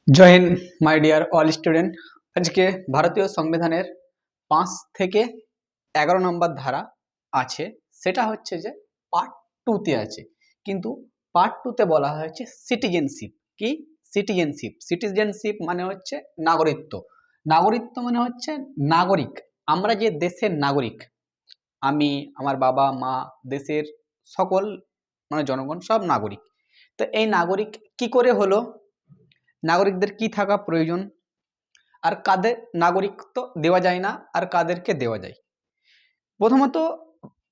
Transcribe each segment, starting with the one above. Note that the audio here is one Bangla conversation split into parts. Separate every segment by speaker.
Speaker 1: জয় হিন্দ মাই ডিয়ার অল স্টুডেন্ট। আজকে ভারতীয় সংবিধানের 5 থেকে 11 নম্বর ধারা আছে, সেটা হচ্ছে যে পার্ট 2 তে আছে। কিন্তু পার্ট 2 তে বলা হয়েছে সিটিজেনশিপ। কি সিটিজেনশিপ? সিটিজেনশিপ মানে হচ্ছে নাগরিকত্ব। নাগরিকত্ব মানে হচ্ছে নাগরিক, আমরা যে দেশের নাগরিক, আমি, আমার বাবা মা, দেশের সকল মানে জনগণ সব নাগরিক। তো এই নাগরিক কি করে হলো, নাগরিকদের কি থাকা প্রয়োজন, আর কাদের নাগরিকত্ব দেওয়া যায় না আর কাদেরকে দেওয়া যায়। প্রথমত,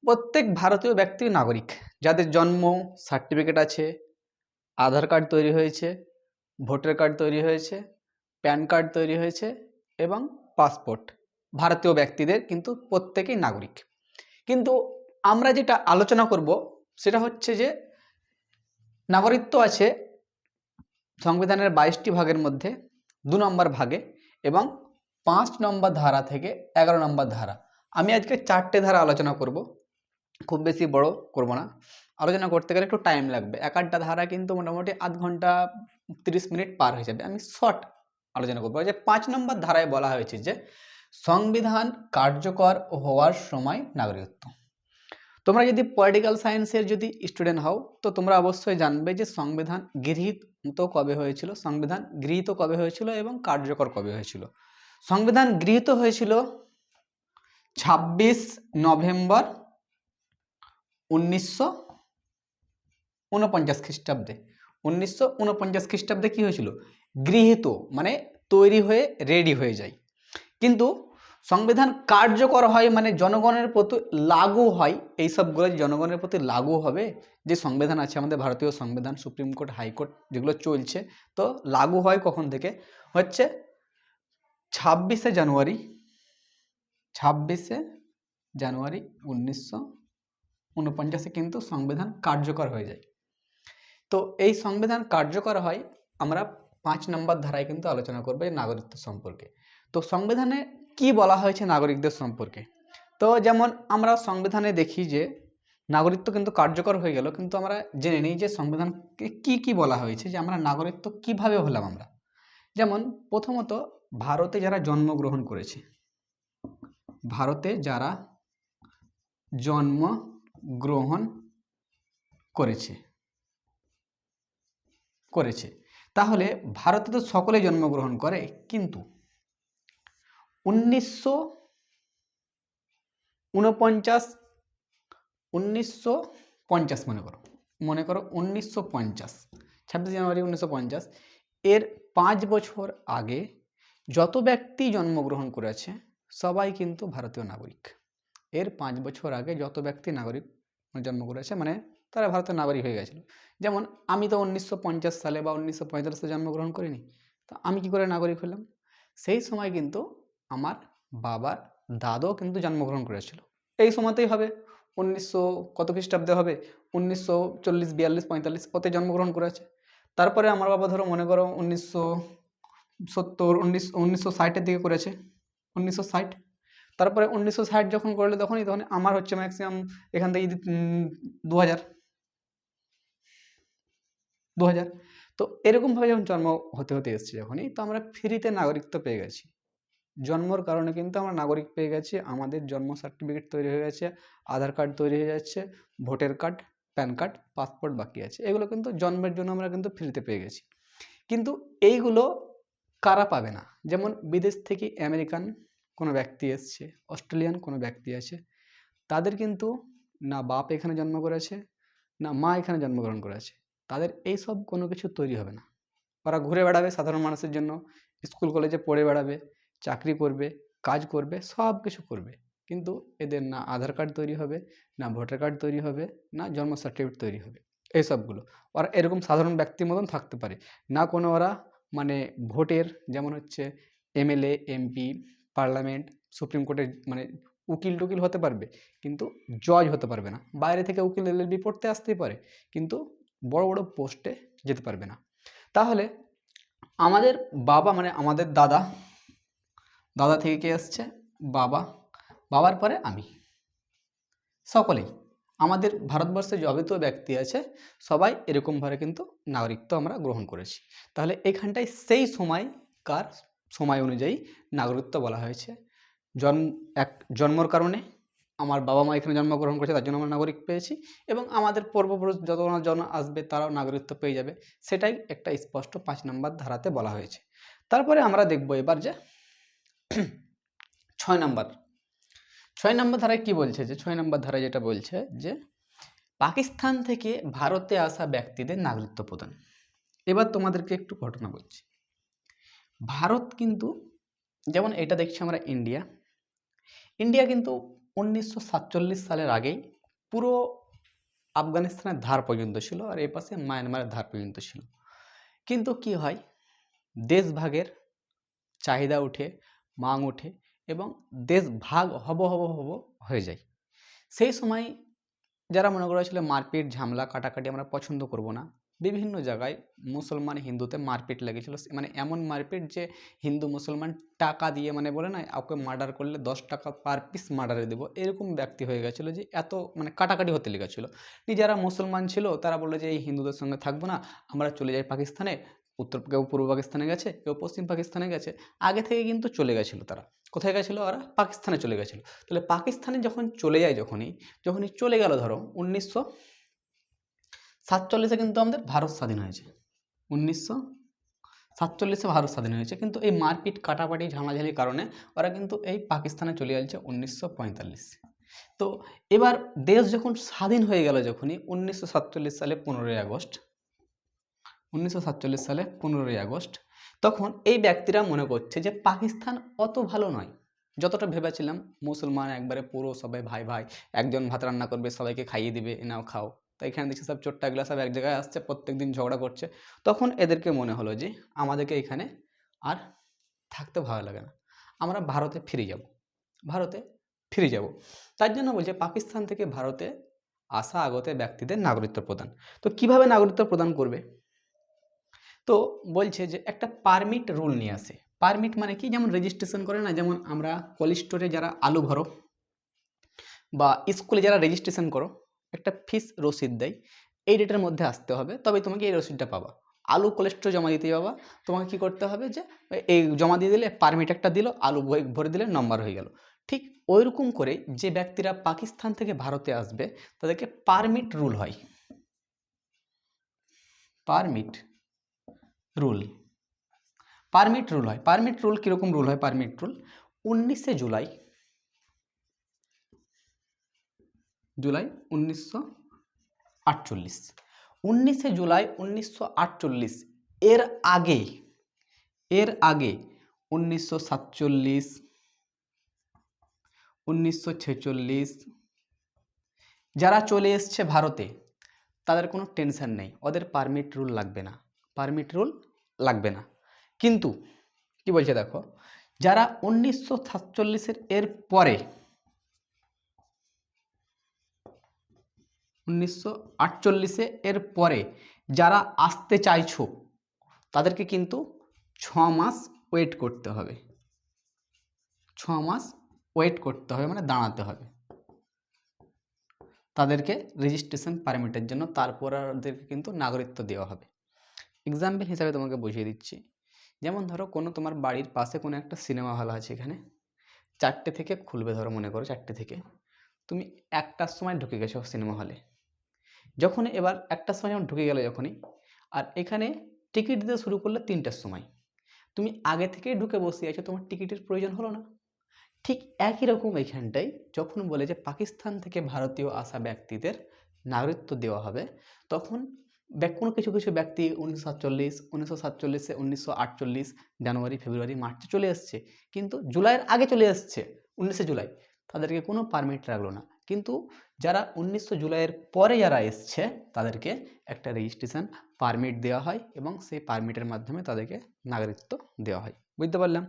Speaker 1: প্রত্যেক ভারতীয় ব্যক্তি নাগরিক, যাদের জন্ম সার্টিফিকেট আছে, আধার কার্ড তৈরি হয়েছে, ভোটার কার্ড তৈরি হয়েছে, প্যান কার্ড তৈরি হয়েছে এবং পাসপোর্ট, ভারতীয় ব্যক্তিদের কিন্তু প্রত্যেকেই নাগরিক। কিন্তু আমরা যেটা আলোচনা করব সেটা হচ্ছে যে নাগরিকত্ব আছে সংবিধানের 22টি ভাগের মধ্যে 2 নম্বর ভাগে এবং 5 নম্বর ধারা থেকে 11 নম্বর ধারা। আমি আজকে 4টে ধারা আলোচনা করব, খুব বেশি বড় করব না। আলোচনা করতে গেলে একটু টাইম লাগবে, এক একটা ধারা কিন্তু মোটামুটি আধ ঘন্টা 30 মিনিট পার হয়ে যাবে। আমি শর্ট আলোচনা করবো। যে 5 নম্বর ধারায় বলা হয়েছে যে সংবিধান কার্যকর হওয়ার সময় নাগরিকত্ব। তোমরা যদি পলিটিক্যাল সায়েন্সের যদি স্টুডেন্ট হও তো তোমরা অবশ্যই জানবে যে সংবিধান গৃহীত কবে হয়েছিল, সংবিধান গৃহীত কবে হয়েছিল এবং কার্যকর কবে হয়েছিল। সংবিধান গৃহীত হয়েছিল 26 নভেম্বর 1949 খ্রিস্টাব্দে। 1949 খ্রিস্টাব্দে কি হয়েছিল? গৃহীত মানে তৈরি হয়ে রেডি হয়ে যায়। কিন্তু সংবিধান কার্যকর হয় মানে জনগণের প্রতি লাগু হয়, এই সবগুলো জনগণের প্রতি লাগু হবে। যে সংবিধান আছে আমাদের ভারতীয় সংবিধান, সুপ্রিম কোর্ট, হাইকোর্ট যেগুলো চলছে, তো লাগু হয় কখন থেকে? হচ্ছে 26শে জানুয়ারি 1949 কিন্তু সংবিধান কার্যকর হয়ে যায়। তো এই সংবিধান কার্যকর হয়, আমরা 5 নম্বর ধারায় কিন্তু আলোচনা করবো এই নাগরিকত্ব সম্পর্কে। তো সংবিধানে কি বলা হয়েছে নাগরিকদের সম্পর্কে? তো যেমন আমরা সংবিধানে দেখি যে নাগরিকত্ব কিন্তু কার্যকর হয়ে গেল, কিন্তু আমরা জেনে নিই যে সংবিধানকে কি কি বলা হয়েছে, যে আমরা নাগরিকত্ব কিভাবে হলাম আমরা। যেমন প্রথমত, ভারতে যারা জন্মগ্রহণ করেছে, ভারতে যারা জন্মগ্রহণ করেছে তাহলে ভারতে তো সকলে জন্মগ্রহণ করে, কিন্তু 1949 মনে করো 1950, 26 জানুয়ারি 1950, এর 5 বছর আগে যত ব্যক্তি জন্মগ্রহণ করেছে সবাই কিন্তু ভারতীয় নাগরিক। এর 5 বছর আগে যত ব্যক্তি নাগরিক জন্ম করেছে মানে তারা ভারতের নাগরিক হয়ে গেছিল। যেমন আমি তো 1950 সালে বা 1945 সালে জন্মগ্রহণ করিনি, তো আমি কি করে নাগরিক হলাম? সেই সময় কিন্তু আমার বাবার দাদাও কিন্তু জন্মগ্রহণ করেছিল, এই সময়তেই হবে 1900 কত খ্রিস্টাব্দে হবে, 1940, 42, 45 ওতে জন্মগ্রহণ করেছে। তারপরে আমার বাবা ধরো মনে করো 1970, 1960-এর দিকে করেছে, 1960। তারপরে 1960 যখন করলে তখন আমার হচ্ছে ম্যাক্সিমাম এখান থেকে যদি 2000, তো এরকমভাবে যখন জন্ম হতে হতে এসছে যখনই, তো আমরা ফ্রিতে নাগরিকত্ব পেয়ে গেছি। জন্মর কারণে কিন্তু আমরা নাগরিক পেয়ে গেছি, আমাদের জন্ম সার্টিফিকেট তৈরি হয়ে গেছে, আধার কার্ড তৈরি হয়ে যাচ্ছে, voter card, PAN card, passport বাকি আছে, এগুলো কিন্তু জন্মের জন্য আমরা কিন্তু ফ্রিতে পেয়ে গেছি। কিন্তু এইগুলো কারা পাবে না? যেমন বিদেশ থেকে আমেরিকান কোনো ব্যক্তি এসছে, অস্ট্রেলিয়ান কোনো ব্যক্তি আছে, তাদের কিন্তু না বাপ এখানে জন্ম করেছে না মা এখানে জন্মগ্রহণ করেছে, তাদের এই সব কোনো কিছু তৈরি হবে না। ওরা ঘুরে বেড়াবে সাধারণ মানুষের জন্য, স্কুল কলেজে পড়ে বেড়াবে, চাকরি করবে, কাজ করবে, সব কিছু করবে, কিন্তু এদের না আধার কার্ড তৈরি হবে, না ভোটার কার্ড তৈরি হবে, না জন্ম সার্টিফিকেট তৈরি হবে। এই সবগুলো ওরা এরকম সাধারণ ব্যক্তির মতন থাকতে পারে না, কোনো ওরা মানে ভোটের যেমন হচ্ছে এমএলএ, এমপি, পার্লামেন্ট, সুপ্রিম কোর্টের মানে উকিল টুকিল হতে পারবে, কিন্তু জজ হতে পারবে না। বাইরে থেকে উকিল এলএলবি পড়তে আসতেই পারে, কিন্তু বড় বড় পোস্টে যেতে পারবে না। তাহলে আমাদের বাবা মানে আমাদের দাদা থেকে কে আসছে? বাবা, বাবার পরে আমি, সকলেই আমাদের ভারতবর্ষে যাবতীয় ব্যক্তি আছে সবাই এরকমভাবে কিন্তু নাগরিকত্ব আমরা গ্রহণ করেছি। তাহলে এখানটায় সেই সময়কার সময় অনুযায়ী নাগরিকত্ব বলা হয়েছে। জন্মর কারণে আমার বাবা মা এখানে জন্মগ্রহণ করেছে, তার জন্য আমরা নাগরিক পেয়েছি, এবং আমাদের পূর্বপুরুষ যত জন আসবে তারাও নাগরিকত্ব পেয়ে যাবে, সেটাই একটা স্পষ্ট 5 নম্বর ধারাতে বলা হয়েছে। তারপরে আমরা দেখব এবার যে 6 নম্বর ধারায় কি বলছে, যে 6 নম্বর ধারায় যেটা বলছে যে পাকিস্তান থেকে ভারতে আসা ব্যক্তিদের নাগরিকত্ব প্রদান। এবার তোমাদেরকে একটু ঘটনা বলছি। ভারত কিন্তু, যেমন এটা দেখছি আমরা ইন্ডিয়া কিন্তু 1947 সালের আগেই পুরো আফগানিস্তানের ধার পর্যন্ত ছিল, আর এ পাশে মায়ানমারের ধার পর্যন্ত ছিল। কিন্তু কি হয়, দেশ ভাগের চাহিদা উঠে, মাং উঠে, এবং দেশ ভাগ হব হয়ে যায়। সেই সময় যারা মনে করেছিল মারপিট ঝামেলা কাটাকাটি আমরা পছন্দ করব না, বিভিন্ন জায়গায় মুসলমান হিন্দুতে মারপিট লেগেছিল, মানে এমন মারপিট যে হিন্দু মুসলমান টাকা দিয়ে, মানে বলে না ওকে মার্ডার করলে 10 টাকা পার পিস মার্ডারে দেবো, এরকম ব্যক্তি হয়ে গেছিলো, যে এত মানে কাটাকাটি হতে লেগেছিলো। যারা মুসলমান ছিল তারা বললো যে এই হিন্দুদের সঙ্গে থাকবো না, আমরা চলে যাই পাকিস্তানে। কেউ পূর্ব পাকিস্তানে গেছে, কেউ পশ্চিম পাকিস্তানে গেছে, আগে থেকে কিন্তু চলে গেছিলো। তারা কোথায় গেছিলো? ওরা পাকিস্তানে চলে গেছিলো। তাহলে পাকিস্তানে যখন চলে যায়, যখনই চলে গেল, ধরো 1947-এ কিন্তু আমাদের ভারত স্বাধীন হয়েছে। 1947-এ ভারত স্বাধীন হয়েছে, কিন্তু এই মারপিট কাটাপাটি ঝামেলাঝালির কারণে ওরা কিন্তু এই পাকিস্তানে চলে যাচ্ছে 1945। তো এবার দেশ যখন স্বাধীন হয়ে গেল, যখনই 1947 সালে 15ই আগস্ট, তখন এই ব্যক্তিরা মনে করছে যে পাকিস্তান অত ভালো নয় যতটা ভেবেছিলাম। মুসলমান একবারে পুরো সবাই ভাই ভাই, একজন ভাত রান্না করবে সবাইকে খাইয়ে দিবে, নাও খাও। তো এখানে দেখছি সব চোট্টাগুলা সব এক জায়গায় আসছে, প্রত্যেকদিন ঝগড়া করছে। তখন এদেরকে মনে হলো যে আমাদেরকে এখানে আর থাকতে ভালো লাগে না, আমরা ভারতে ফিরে যাব। তার জন্য বলছে পাকিস্তান থেকে ভারতে আসা আগত ব্যক্তিদের নাগরিকত্ব প্রদান। তো কিভাবে নাগরিকত্ব প্রদান করবে? তো বলছে যে একটা পারমিট রুল নিয়ে আসে। পারমিট মানে কি? যেমন রেজিস্ট্রেশন করে না, যেমন আমরা কোল্ড স্টোরে যারা আলু ভরো বা স্কুলে যারা রেজিস্ট্রেশন করো, একটা ফিস রসিদ দেয়, এই ডেটের মধ্যে আসতে হবে, তবে তোমাকে এই রসিদটা পাবা। আলু কোল্ড স্টোরে জমা দিতে যাবা, তোমাকে কি করতে হবে, যে এই জমা দিয়ে দিলে পারমিট একটা দিল, আলু ভরে দিলে নম্বর হয়ে গেল। ঠিক ওইরকম করে যে ব্যক্তিরা পাকিস্তান থেকে ভারতে আসবে তাদেরকে পারমিট রুল হয়। পারমিট রুল হয়। পারমিট রুল কীরকম রুল হয়? পারমিট রুল 19শে জুলাই 1948, 19শে জুলাই 1948। এর আগে 1947, 1946 যারা চলে এসছে ভারতে, তাদের কোনো টেনশন নেই, ওদের পারমিট রুল লাগবে না। কিন্তু কি বলছে দেখো, যারা 1947 এর পরে, 1948 এর পরে যারা আসতে চাইছো, তাদেরকে কিন্তু 6 মাস ওয়েট করতে হবে। 6 মাস ওয়েট করতে হবে, মানে দাঁড়াতে হবে তাদেরকে রেজিস্ট্রেশন পারমিটের জন্য, তারপর ওদেরকে কিন্তু নাগরিকত্ব দেওয়া হবে। এক্সাম্পল হিসাবে তোমাকে বুঝিয়ে দিচ্ছি, যেমন ধরো তোমার বাড়ির পাশে কোনো একটা সিনেমা হল আছে, এখানে 4টে থেকে খুলবে, ধরো মনে করো 4টে থেকে, তুমি 1টার সময় ঢুকে গেছো সিনেমা হলে। যখন এবার 1টার সময় যখন ঢুকে গেলে, যখনই আর এখানে টিকিট দিতে শুরু করলে 3টার সময়, তুমি আগে থেকেই ঢুকে বসে আছো, তোমার টিকিটের প্রয়োজন হলো না। ঠিক একই রকম এখানটাই যখন বলে যে পাকিস্তান থেকে ভারতীয় আসা ব্যক্তিদের নাগরিকত্ব দেওয়া হবে, তখন কোনো কিছু ব্যক্তি 1947, 1948 জানুয়ারি, ফেব্রুয়ারি, মার্চে চলে এসছে, কিন্তু জুলাইয়ের আগে চলে এসছে, 19শে জুলাই, তাদেরকে কোনো পারমিট রাখলো না। কিন্তু যারা 19 জুলাইয়ের পরে যারা এসছে, তাদেরকে একটা রেজিস্ট্রেশন পারমিট দেওয়া হয়, এবং সেই পারমিটের মাধ্যমে তাদেরকে নাগরিকত্ব দেওয়া হয়। বুঝতে পারলাম?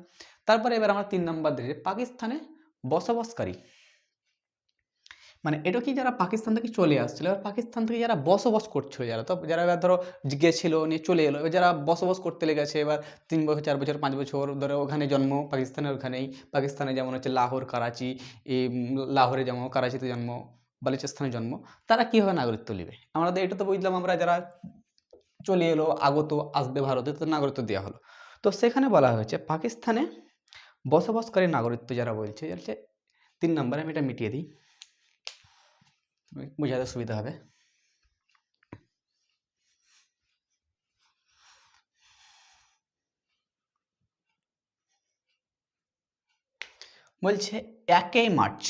Speaker 1: তারপরে এবার আমরা 3 নম্বর দিকে, পাকিস্তানে বসবাসকারী, মানে এটা কি যারা পাকিস্তান থেকে চলে আসছিল, এবার পাকিস্তান থেকে যারা বসবাস করছিল, যারা এবার ধরো গেছিলো নিয়ে চলে এলো, এবার যারা বসবাস করতে লেগেছে, এবার 3 বছর, 4 বছর, 5 বছর ধরে ওখানে জন্ম, পাকিস্তানের ওখানেই, পাকিস্তানে যেমন হচ্ছে লাহোর, করাচি, এই লাহোরে জন্ম, করাচিতে জন্ম, বালুচিস্তানে জন্ম, তারা কিভাবে নাগরিকত্ব নেবে? আমরা এটা তো বুঝলাম, আমরা যারা চলে এলো, আগত, আসবে ভারতে, তো নাগরিকত্ব দেওয়া হলো। তো সেখানে বলা হয়েছে পাকিস্তানে বসবাসকারী নাগরিকত্ব যারা বলছে 3 নম্বরে, আমি এটা মিটিয়ে দিই, বোঝাতে সুবিধা হবে। বলছে 1 মার্চ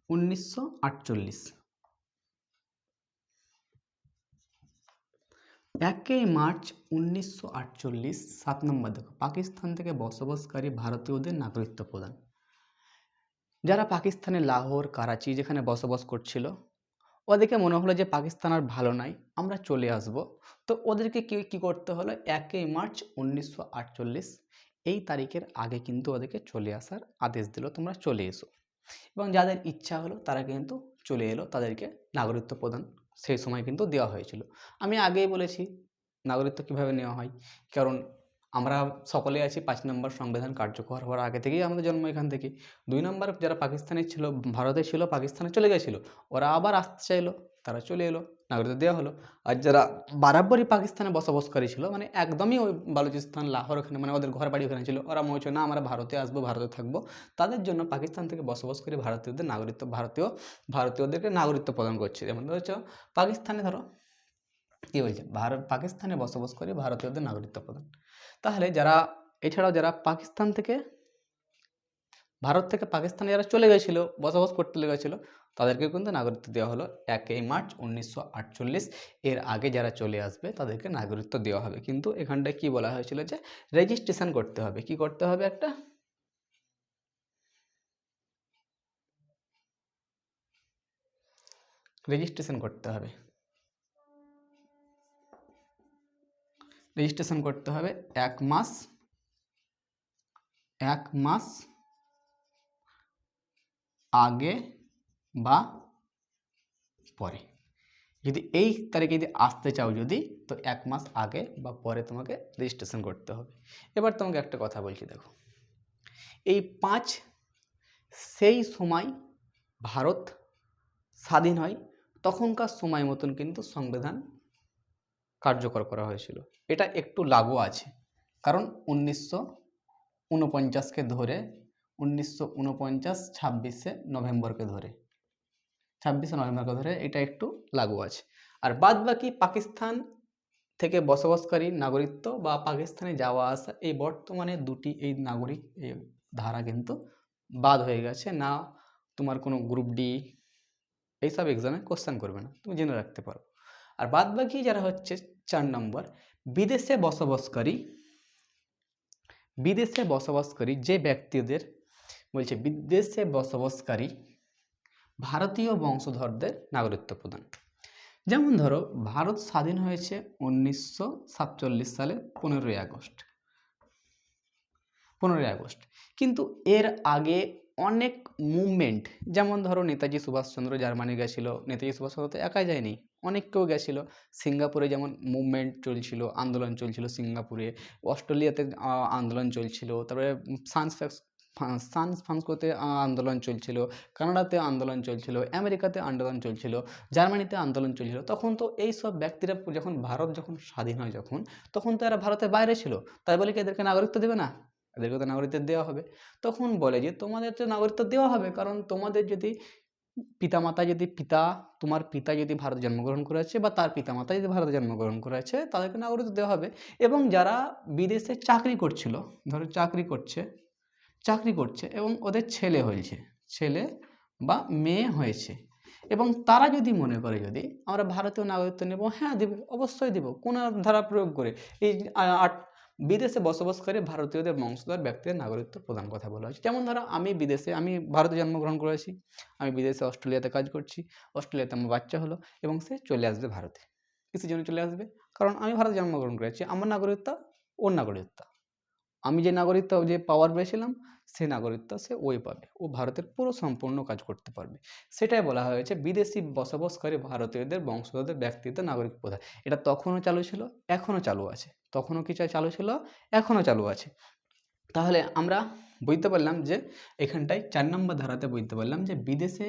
Speaker 1: 1948, 1 মার্চ 1948, 7 নম্বর দেখো, পাকিস্তান থেকে বসবাসকারী ভারতীয়দের নাগরিকত্ব প্রদান। যারা পাকিস্তানের লাহোর, করাচি যেখানে বসবাস করছিল, ওদেরকে মনে হলো যে পাকিস্তান আর ভালো নাই, আমরা চলে আসব। তো ওদেরকে কি করতে হলো, 1 মার্চ 1948 এই তারিখের আগে কিন্তু ওদেরকে চলে আসার আদেশ দিল, তোমরা চলে এসো। এবং যাদের ইচ্ছা হলো তারা কিন্তু চলে এলো, তাদেরকে নাগরিকত্ব প্রদান সেই সময় কিন্তু দেওয়া হয়েছিল। আমি আগেই বলেছি নাগরিকত্ব কিভাবে নেওয়া হয়, কারণ আমরা সকলে আছি 5 নম্বর সংবিধান কার্যকর হওয়ার আগে থেকেই আমাদের জন্ম এখান থেকে। 2 নম্বর যারা পাকিস্তানে ছিল, ভারতে ছিল, পাকিস্তানে চলে গেছিলো, ওরা আবার আসতে চাইলো, তারা চলে এলো, নাগরিকত্ব দেওয়া হলো। আর যারা বরাবরই পাকিস্তানে বসবাসকারী ছিল, মানে একদমই ওই বালুচিস্তান, লাহোর, ওখানে মানে ওদের ঘর বাড়ি ওখানে ছিল, ওরা মনে হচ্ছে না আমরা ভারতে আসবো, ভারতে থাকবো, তাদের জন্য পাকিস্তান থেকে বসবাসকারী ভারতীয়দের নাগরিকত্ব, ভারতীয়দেরকে নাগরিকত্ব প্রদান করছে। যেমন ধরো পাকিস্তানে, ধরো কি বলছে, পাকিস্তানে বসবাস করে ভারতীয়দের নাগরিকত্ব প্রদান। তাহলে যারা, এছাড়াও যারা পাকিস্তান থেকে, ভারত থেকে পাকিস্তানে যারা চলে গেছিল, বসবাস করতে লেগেছিল, তাদেরকে কিন্তু নাগরিকত্ব দেওয়া হলো 1 মার্চ 1948। এর আগে যারা চলে আসবে তাদেরকে নাগরিকত্ব দেওয়া হবে। কিন্তু এখানটায় কি বলা হয়েছিল যে রেজিস্ট্রেশন করতে হবে। কি করতে হবে? একটা রেজিস্ট্রেশন করতে হবে। রেজিস্ট্রেশন করতে হবে 1 মাস আগে বা পরে। যদি এই তারিখে যদি আসতে চাও, যদি, তো 1 মাস আগে বা পরে তোমাকে রেজিস্ট্রেশন করতে হবে। এবার তোমাকে একটা কথা বলছি, দেখো, এই 5 সেই সময় ভারত স্বাধীন হয়, তখনকার সময় মতন কিন্তু সংবিধান কার্যকর করা হয়েছিল। এটা একটু লাগু আছে, কারণ 1949কে ধরে, 1949 26শে নভেম্বরকে ধরে, 26শে নভেম্বরকে ধরে এটা একটু লাগু আছে। আর বাদ বাকি পাকিস্তান থেকে বসবাসকারী নাগরিকত্ব বা পাকিস্তানে যাওয়া আসা, এই বর্তমানে দুটি এই নাগরিক এই ধারা কিন্তু বাদ হয়ে গেছে না। তোমার কোনো গ্রুপ ডি এইসব এক্সামে কোশ্চেন করবে না, তুমি জেনে রাখতে পারো। আর বাদ বাকি যারা হচ্ছে 4 নম্বর, বিদেশে বসবাসকারী যে ব্যক্তিদের বলছে, বিদেশে বসবাসকারী ভারতীয় বংশধরদের নাগরিকত্ব প্রদান। যেমন ধরো, ভারত স্বাধীন হয়েছে 1947 সালে 15ই আগস্ট, কিন্তু এর আগে অনেক মুভমেন্ট, যেমন ধরো নেতাজি সুভাষচন্দ্র জার্মানি গেছিল, নেতাজি সুভাষচন্দ্র তো একাই যায়নি, অনেক কেউ গেছিল। সিঙ্গাপুরে যেমন মুভমেন্ট চলছিল, আন্দোলন চলছিল সিঙ্গাপুরে, অস্ট্রেলিয়াতে আন্দোলন চলছিল, তারপরে সান ফ্রান্সকোতে আন্দোলন চলছিল, কানাডাতে আন্দোলন চলছিল, আমেরিকাতে আন্দোলন চলছিল, জার্মানিতে আন্দোলন চলছিল। তখন তো এই সব ব্যক্তিরা যখন ভারত স্বাধীন হয়, তখন তো এরা ভারতের বাইরে ছিল, তাই বলে কি এদেরকে নাগরিকত্ব দেবে না? এদেরকে তো নাগরিকত্ব দেওয়া হবে। তখন বলে যে তোমাদের তো নাগরিকত্ব দেওয়া হবে, কারণ তোমাদের যদি তোমার পিতা যদি ভারতে জন্মগ্রহণ করেছে, বা তার পিতামাতা যদি ভারতে জন্মগ্রহণ করেছে, তাদেরকে নাগরিকত্ব দেওয়া হবে। এবং যারা বিদেশে চাকরি করছিল, ধরো চাকরি করছে এবং ওদের ছেলে বা মেয়ে হয়েছে, এবং তারা যদি মনে করে যদি আমরা ভারতীয় নাগরিকত্ব নেব, হ্যাঁ দেবে, অবশ্যই দেব, কোন ধারা প্রয়োগ করে। এই বিদেশে বসবাসকারী ভারতীয়দের বংশধর ব্যক্তিদের নাগরিকত্ব প্রদান কথা বলা হয়েছে। যেমন ধরো আমি ভারতে জন্মগ্রহণ করেছি, আমি বিদেশে অস্ট্রেলিয়াতে কাজ করছি, অস্ট্রেলিয়াতে আমার বাচ্চা হলো, এবং সে চলে আসবে ভারতে। কিসের জন্য চলে আসবে? কারণ আমি ভারতে জন্মগ্রহণ করেছি, আমার নাগরিকত্ব ওর নাগরিকত্ব, আমি যে নাগরিকত্ব যে পাওয়ার পেয়েছিলাম, সে নাগরিকত্ব সে ওই পাবে, ও ভারতের পুরো সম্পূর্ণ কাজ করতে পারবে। সেটাই বলা হয়েছে বিদেশি বসবাসকারী ভারতীয়দের বংশধরদের ব্যক্তিদের নাগরিক প্রদান। এটা তখনও চালু ছিল, এখনও চালু আছে। তখনও কি চালু ছিল, এখনও চালু আছে। তাহলে আমরা বুঝতে পারলাম যে এখানটায় 4 নম্বর ধারাতে বুঝতে পারলাম যে বিদেশে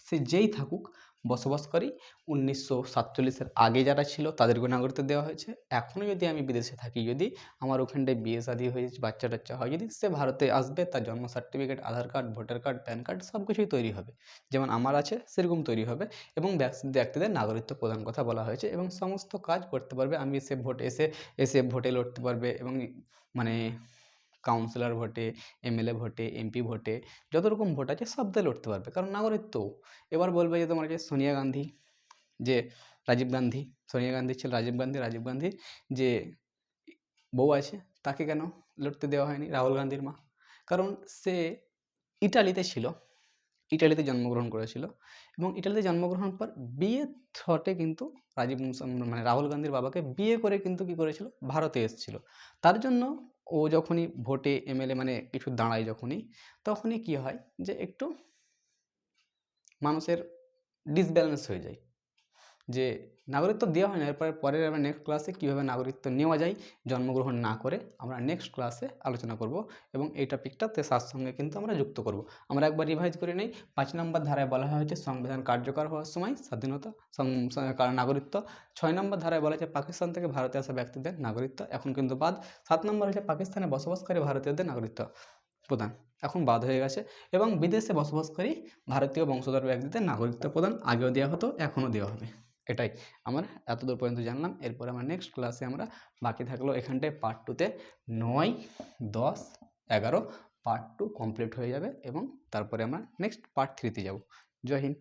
Speaker 1: সে যেই থাকুক বসবাসকারী 1947-এর আগে যারা ছিল তাদেরকে নাগরিকত্ব দেওয়া হয়েছে। এখনও যদি আমি বিদেশে থাকি, যদি আমার ওখানটায় বিয়ে শাদী হয়েছে, বাচ্চা টাচ্চা হয়, যদি সে ভারতে আসবে, তার জন্ম certificate, Aadhaar card, voter card, PAN card সব কিছুই তৈরি হবে, যেমন আমার আছে সেরকম তৈরি হবে। এবং ব্যক্তিদের নাগরিকত্ব প্রদান কথা বলা হয়েছে এবং সমস্ত কাজ করতে পারবে। আমি এসে এসে ভোটে লড়তে পারবে এবং মানে কাউন্সিলর ভোটে, এমএলএ ভোটে, এমপি ভোটে, যত রকম ভোট আছে সবতে লড়তে পারবে, কারণ নাগরিকত্ব। এবার বলবে যে তোমার যে সোনিয়া গান্ধী, যে রাজীব গান্ধী, সোনিয়া গান্ধী ছিল রাজীব গান্ধীর যে বউ আছে, তাকে কেন লড়তে দেওয়া হয়নি, রাহুল গান্ধীর মা? কারণ সে ইটালিতে ছিল, ইটালিতে জন্মগ্রহণ করেছিল এবং ইটালিতে জন্মগ্রহণের পর বিয়ে থ্রটে কিন্তু রাহুল গান্ধীর বাবাকে বিয়ে করে কিন্তু কী করেছিল, ভারতে এসেছিল। তার জন্য ও যখনই ভোটে এমএলএ মানে কিছু দাঁড়ায় তখনই কী হয় যে একটু মানুষের ডিসব্যালেন্স হয়ে যায়, যে নাগরিকত্ব দেওয়া হয় না। পরের আমরা নেক্সট ক্লাসে কীভাবে নাগরিকত্ব নেওয়া যায় জন্মগ্রহণ না করে, আমরা নেক্সট ক্লাসে আলোচনা করব এবং এই টপিকটাতে তার সঙ্গে কিন্তু আমরা যুক্ত করব। আমরা একবার রিভাইজ করে নেই। 5 নম্বর ধারায় বলা হয়েছে সংবিধান কার্যকর হওয়ার সময় স্বাধীনতা নাগরিকত্ব। 6 নম্বর ধারায় বলা হয়েছে পাকিস্তান থেকে ভারতে আসা ব্যক্তিদের নাগরিকত্ব এখন কিন্তু বাদ। 7 নম্বর হচ্ছে পাকিস্তানে বসবাসকারী ভারতীয়দের নাগরিকত্ব প্রদান এখন বাদ হয়ে গেছে। এবং বিদেশে বসবাসকারী ভারতীয় বংশধর ব্যক্তিদের নাগরিকত্ব প্রদান আগেও দেওয়া হতো, এখনও দেওয়া হবে। এটাই আমরা এতদূর পর্যন্ত জানলাম। এরপর আমরা নেক্সট ক্লাসে আমরা বাকি থাকলো এখানটায় পার্ট 2তে 9, 10, 11 পার্ট 2 কমপ্লিট হয়ে যাবে এবং তারপরে আমরা নেক্সট পার্ট 3তে যাব। জয় হিন্দ।